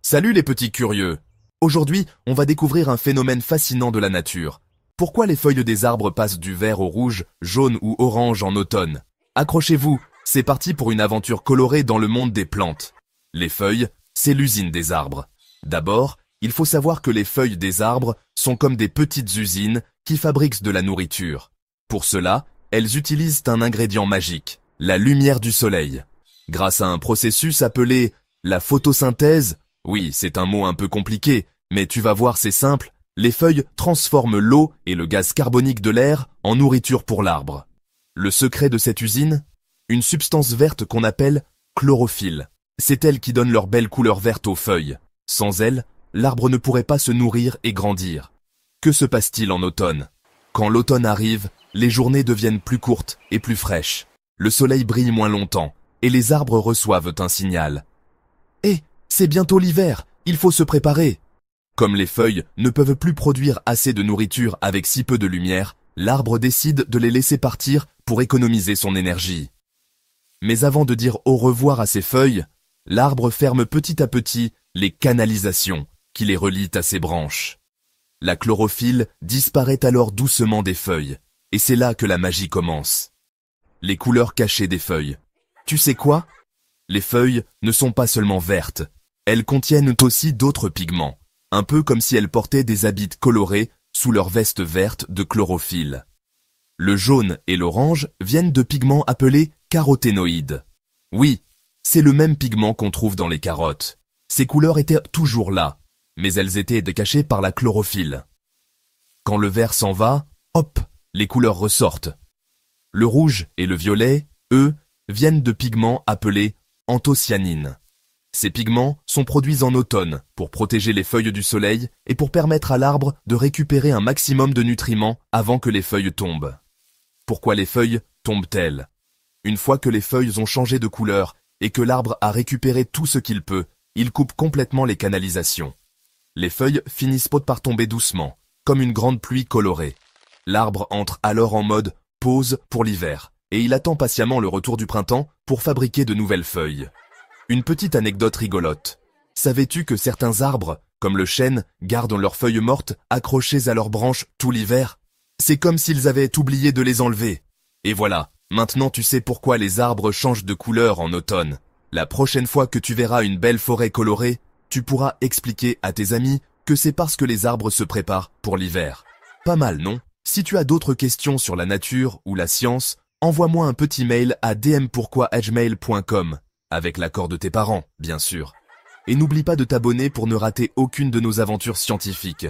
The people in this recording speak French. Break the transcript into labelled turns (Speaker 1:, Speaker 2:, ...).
Speaker 1: Salut les petits curieux! Aujourd'hui, on va découvrir un phénomène fascinant de la nature. Pourquoi les feuilles des arbres passent du vert au rouge, jaune ou orange en automne? Accrochez-vous, c'est parti pour une aventure colorée dans le monde des plantes. Les feuilles, c'est l'usine des arbres. D'abord, il faut savoir que les feuilles des arbres sont comme des petites usines qui fabriquent de la nourriture. Pour cela, elles utilisent un ingrédient magique, la lumière du soleil. Grâce à un processus appelé la photosynthèse, oui, c'est un mot un peu compliqué, mais tu vas voir, c'est simple, les feuilles transforment l'eau et le gaz carbonique de l'air en nourriture pour l'arbre. Le secret de cette usine? Une substance verte qu'on appelle chlorophylle. C'est elle qui donne leur belle couleur verte aux feuilles. Sans elle, l'arbre ne pourrait pas se nourrir et grandir. Que se passe-t-il en automne? Quand l'automne arrive, les journées deviennent plus courtes et plus fraîches. Le soleil brille moins longtemps et les arbres reçoivent un signal. Eh, c'est bientôt l'hiver, il faut se préparer. Comme les feuilles ne peuvent plus produire assez de nourriture avec si peu de lumière, l'arbre décide de les laisser partir pour économiser son énergie. Mais avant de dire au revoir à ses feuilles, l'arbre ferme petit à petit les canalisations qui les relient à ses branches. La chlorophylle disparaît alors doucement des feuilles, et c'est là que la magie commence. Les couleurs cachées des feuilles. Tu sais quoi? Les feuilles ne sont pas seulement vertes, elles contiennent aussi d'autres pigments, un peu comme si elles portaient des habits colorés sous leur veste verte de chlorophylle. Le jaune et l'orange viennent de pigments appelés caroténoïdes. Oui, c'est le même pigment qu'on trouve dans les carottes. Ces couleurs étaient toujours là, mais elles étaient cachées par la chlorophylle. Quand le vert s'en va, hop, les couleurs ressortent. Le rouge et le violet, eux, viennent de pigments appelés anthocyanines. Ces pigments sont produits en automne pour protéger les feuilles du soleil et pour permettre à l'arbre de récupérer un maximum de nutriments avant que les feuilles tombent. Pourquoi les feuilles tombent-elles? Une fois que les feuilles ont changé de couleur et que l'arbre a récupéré tout ce qu'il peut, il coupe complètement les canalisations. Les feuilles finissent par tomber doucement, comme une grande pluie colorée. L'arbre entre alors en mode pause pour l'hiver, et il attend patiemment le retour du printemps pour fabriquer de nouvelles feuilles. Une petite anecdote rigolote. Savais-tu que certains arbres, comme le chêne, gardent leurs feuilles mortes accrochées à leurs branches tout l'hiver? C'est comme s'ils avaient oublié de les enlever. Et voilà, maintenant tu sais pourquoi les arbres changent de couleur en automne. La prochaine fois que tu verras une belle forêt colorée, tu pourras expliquer à tes amis que c'est parce que les arbres se préparent pour l'hiver. Pas mal, non? Si tu as d'autres questions sur la nature ou la science, envoie-moi un petit mail à dmpourquoi@gmail.com, avec l'accord de tes parents, bien sûr. Et n'oublie pas de t'abonner pour ne rater aucune de nos aventures scientifiques.